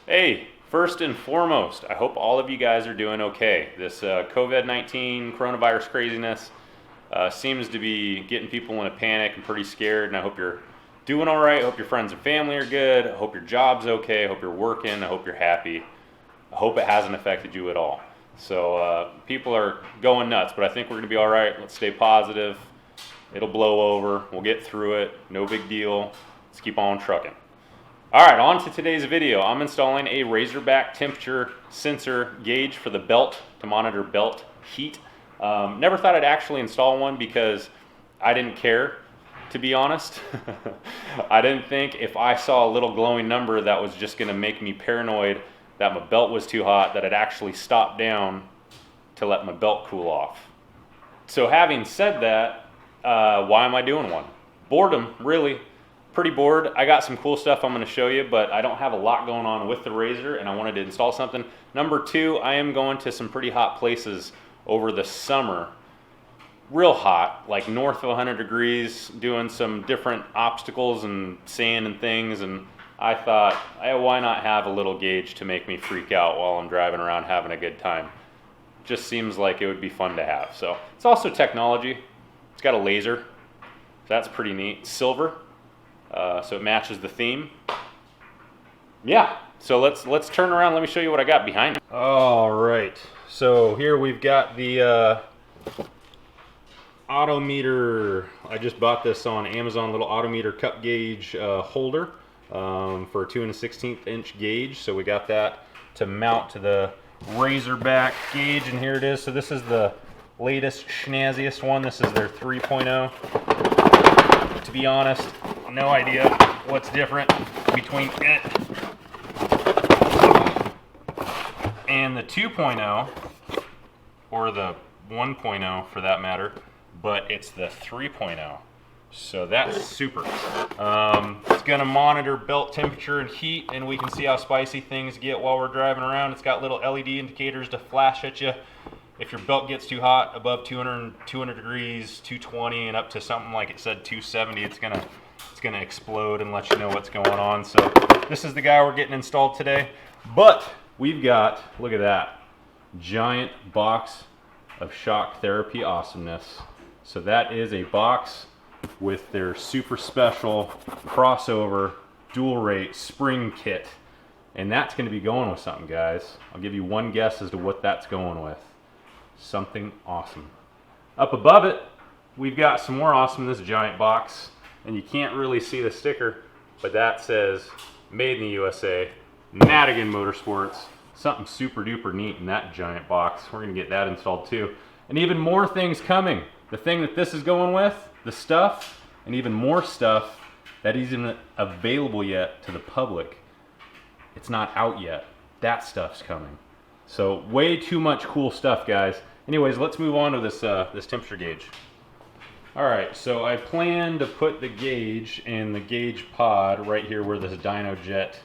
Hey, first and foremost, I hope all of you guys are doing okay. This COVID-19 coronavirus craziness seems to be getting people in a panic and pretty scared, and I hope you're doing all right. I hope your friends and family are good. I hope your job's okay. I hope you're working. I hope you're happy. I hope it hasn't affected you at all. So people are going nuts, but I think we're going to be all right. Let's stay positive. It'll blow over. We'll get through it. No big deal. Let's keep on trucking. All right, on to today's video. I'm installing a Razorback temperature sensor gauge for the belt to monitor belt heat. Never thought I'd actually install one because I didn't care, to be honest. I didn't think if I saw a little glowing number that was just going to make me paranoid that my belt was too hot, that I'd actually stop down to let my belt cool off. So having said that, why am I doing one? Boredom, really. Pretty bored. I got some cool stuff I'm going to show you, but I don't have a lot going on with the Razor, and I wanted to install something. Number two, I am going to some pretty hot places over the summer. Real hot, like north of 100 degrees, doing some different obstacles and sand and things, and I thought, why not have a little gauge to make me freak out while I'm driving around having a good time? Just seems like it would be fun to have. So it's also technology. It's got a laser. That's pretty neat. Silver. So it matches the theme. Yeah, so let's turn around. Let me show you what I got behind me. All right, so here we've got the Autometer. I just bought this on Amazon, little Autometer cup gauge holder for a 2 1/16 inch gauge. So we got that to mount to the Razorback gauge, and here it is. So this is the latest schnazziest one. This is their 3.0. To be honest, no idea what's different between it and the 2.0 or the 1.0 for that matter, but it's the 3.0. So that's super. It's going to monitor belt temperature and heat, and we can see how spicy things get while we're driving around. It's got little LED indicators to flash at you if your belt gets too hot, above 200 degrees, 220, and up to something like it said 270. It's gonna explode and let you know what's going on. So this is the guy we're getting installed today. But we've got, look at that, giant box of shock therapy awesomeness. So that is a box with their super special crossover dual rate spring kit, and that's going to be going with something, guys. I'll give you one guess as to what that's going with. Something awesome. Up above it, we've got some more awesome in this giant box, and you can't really see the sticker, but that says made in the USA, Madigan Motorsports. Something super duper neat in that giant box. We're going to get that installed too. And even more things coming. The thing that this is going with, the stuff, and even more stuff that isn't available yet to the public. It's not out yet. That stuff's coming. So way too much cool stuff, guys. Anyways, let's move on to this this temperature gauge. All right, so I plan to put the gauge in the gauge pod right here where this dyno jet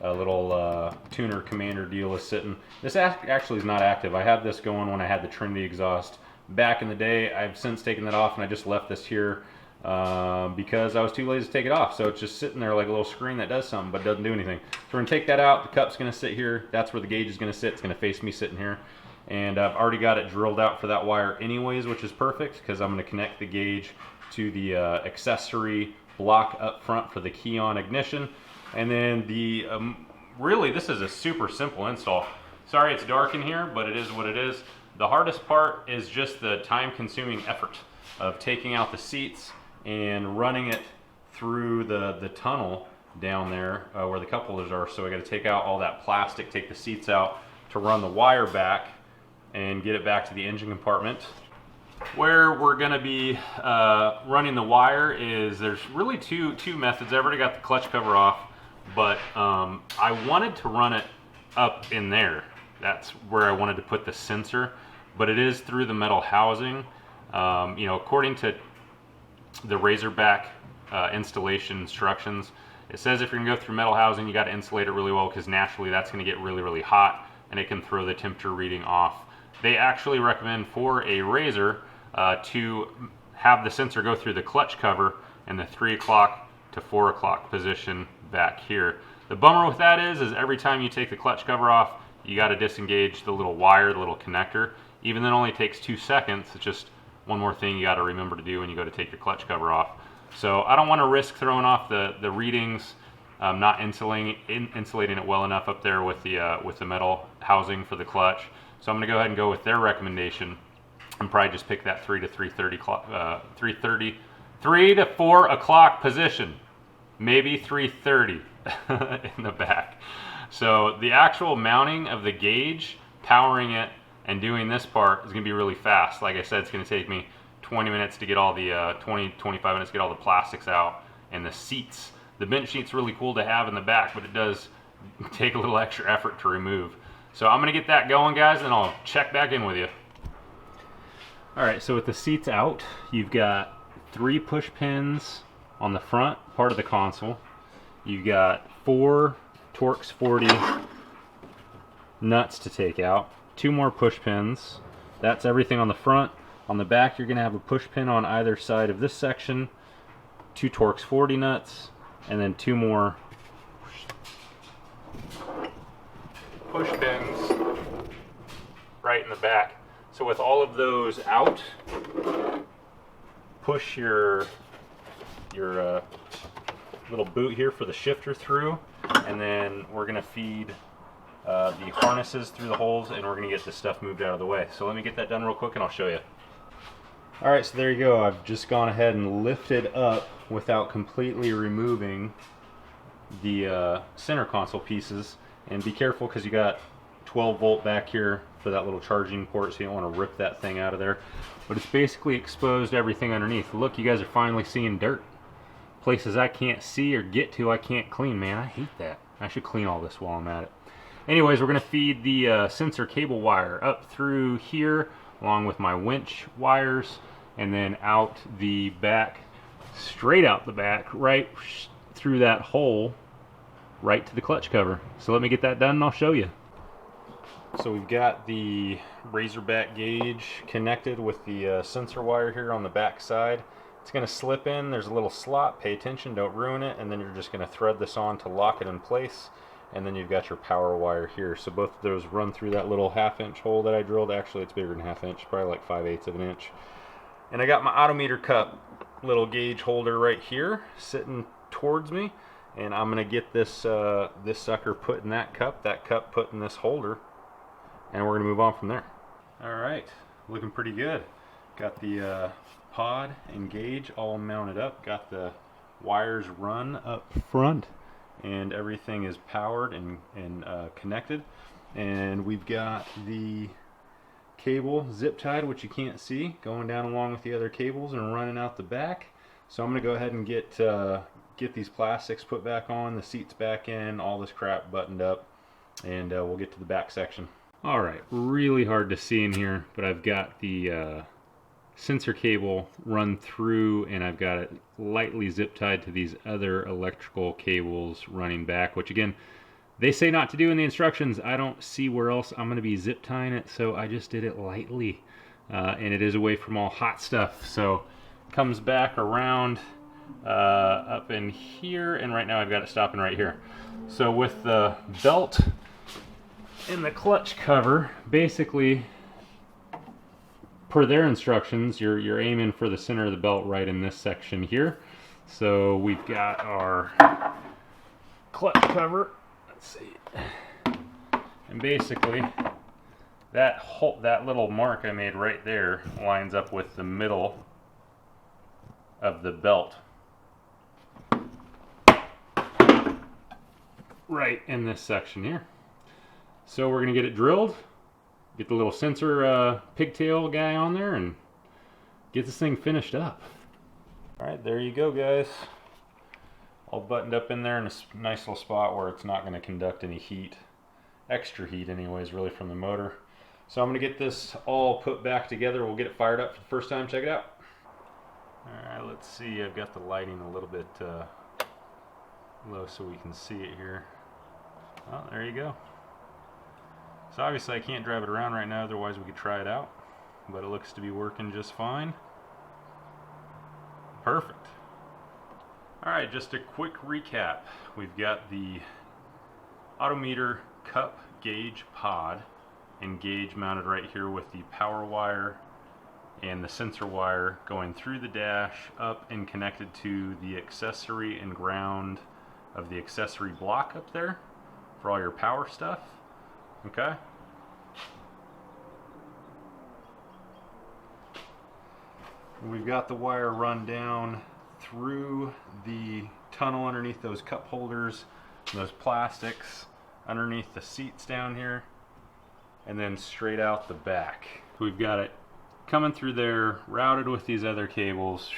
little tuner commander deal is sitting. This actually is not active. I had this going when I had the Trinity exhaust back in the day. I've since taken that off, and I just left this here because I was too lazy to take it off. So it's just sitting there like a little screen that does something but doesn't do anything. So we're gonna take that out. The cup's gonna sit here. That's where the gauge is gonna sit. It's gonna face me sitting here. And I've already got it drilled out for that wire anyways, which is perfect because I'm gonna connect the gauge to the accessory block up front for the key on ignition. And then the, really this is a super simple install. Sorry it's dark in here, but it is what it is. The hardest part is just the time-consuming effort of taking out the seats and running it through the tunnel down there where the cup holders are. So I got to take out all that plastic, take the seats out to run the wire back and get it back to the engine compartment. Where we're going to be running the wire is, there's really two methods. I've already got the clutch cover off, but I wanted to run it up in there. That's where I wanted to put the sensor, but it is through the metal housing. You know, according to the Razorback installation instructions, it says if you're gonna go through metal housing, you got to insulate it really well because naturally that's going to get really hot and it can throw the temperature reading off. They actually recommend for a Razor to have the sensor go through the clutch cover in the 3 o'clock to 4 o'clock position back here. The bummer with that is every time you take the clutch cover off, you got to disengage the little wire, the little connector. Even though it only takes 2 seconds, it's just one more thing you got to remember to do when you go to take your clutch cover off. So I don't want to risk throwing off the readings, not insulating it well enough up there with the metal housing for the clutch. So I'm going to go ahead and go with their recommendation and probably just pick that 3 to 4 o'clock position, maybe 3:30 in the back. So the actual mounting of the gauge, powering it, and doing this part is going to be really fast. Like I said, it's going to take me 20 minutes to get all the 20-25 minutes to get all the plastics out and the seats. The bench seat's really cool to have in the back, but it does take a little extra effort to remove. So I'm going to get that going, guys, and I'll check back in with you. All right, so with the seats out, you've got 3 push pins on the front part of the console. You've got 4 Torx 40 nuts to take out, 2 more push pins. That's everything on the front. On the back, you're going to have a push pin on either side of this section, 2 Torx 40 nuts, and then 2 more push pins right in the back. So with all of those out, push your little boot here for the shifter through, and then we're going to feed the harnesses through the holes, and we're going to get this stuff moved out of the way. So let me get that done real quick and I'll show you. Alright, so there you go. I've just gone ahead and lifted up without completely removing the center console pieces. And be careful because you got 12 volt back here for that little charging port, so you don't want to rip that thing out of there. But it's basically exposed everything underneath. Look, you guys are finally seeing dirt. Places I can't see or get to, I can't clean. Man, I hate that. I should clean all this while I'm at it. Anyways, we're going to feed the sensor cable wire up through here along with my winch wires, and then out the back, straight out the back, right through that hole, right to the clutch cover. So let me get that done and I'll show you. So we've got the Razorback gauge connected with the sensor wire here on the back side. It's going to slip in. There's a little slot. Pay attention, don't ruin it. And then you're just going to thread this on to lock it in place. And then you've got your power wire here. So both of those run through that little 1/2 inch hole that I drilled. Actually, it's bigger than 1/2 inch, probably like 5/8 of an inch. And I got my odometer cup little gauge holder right here sitting towards me. And I'm going to get this this sucker put in that cup put in this holder, and we're going to move on from there. Alright, looking pretty good. Got the pod and gauge all mounted up, got the wires run up front, and everything is powered and connected. And we've got the cable zip tied, which you can't see, going down along with the other cables and running out the back. So I'm going to go ahead and get these plastics put back on, the seats back in, all this crap buttoned up, and we'll get to the back section. Alright, really hard to see in here, but I've got the sensor cable run through, and I've got it lightly zip tied to these other electrical cables running back, which again, they say not to do in the instructions. I don't see where else I'm going to be zip tying it, so I just did it lightly, and it is away from all hot stuff. So it comes back around up in here, and right now I've got it stopping right here. So with the belt and the clutch cover, basically per their instructions, you're aiming for the center of the belt right in this section here. So we've got our clutch cover. Let's see. And basically that little mark I made right there lines up with the middle of the belt. Right in this section here. So we're going to get it drilled, get the little sensor pigtail guy on there, and get this thing finished up. Alright, there you go, guys. All buttoned up in there in a nice little spot where it's not going to conduct any heat, extra heat anyways, really, from the motor. So I'm going to get this all put back together. We'll get it fired up for the first time. Check it out. Alright, let's see. I've got the lighting a little bit low so we can see it here. Well, there you go. So obviously I can't drive it around right now, otherwise we could try it out. But it looks to be working just fine. Perfect. Alright, just a quick recap. We've got the Autometer cup gauge pod and gauge mounted right here with the power wire and the sensor wire going through the dash up and connected to the accessory and ground of the accessory block up there for all your power stuff. Okay. We've got the wire run down through the tunnel underneath those cup holders, those plastics underneath the seats down here, and then straight out the back. We've got it coming through there, routed with these other cables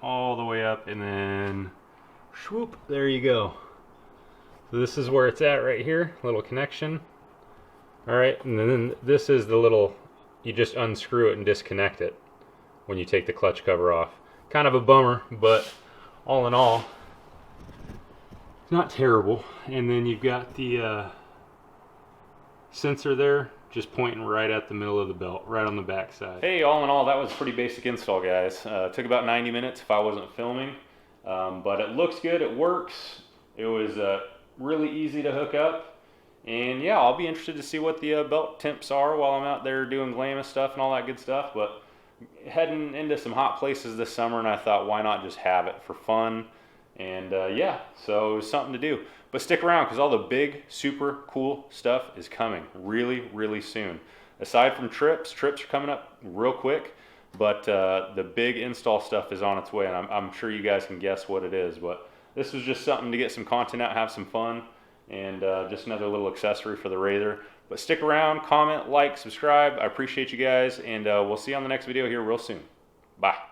all the way up, and then swoop, there you go. So this is where it's at right here, little connection. All right, and then this is the little, you just unscrew it and disconnect it when you take the clutch cover off. Kind of a bummer, but all in all, it's not terrible. And then you've got the sensor there, just pointing right at the middle of the belt, right on the back side. Hey, all in all, that was a pretty basic install, guys. Took about 90 minutes if I wasn't filming, but it looks good, it works. It was really easy to hook up, and yeah, I'll be interested to see what the belt temps are while I'm out there doing glamorous stuff and all that good stuff. But heading into some hot places this summer, and I thought, why not just have it for fun? And yeah, so it was something to do. But stick around, because all the big, super cool stuff is coming really, really soon. Aside from trips are coming up real quick, but the big install stuff is on its way, and I'm sure you guys can guess what it is. But this was just something to get some content out, have some fun, and just another little accessory for the Razor. But stick around, comment, like, subscribe. I appreciate you guys, and we'll see you on the next video here real soon. Bye.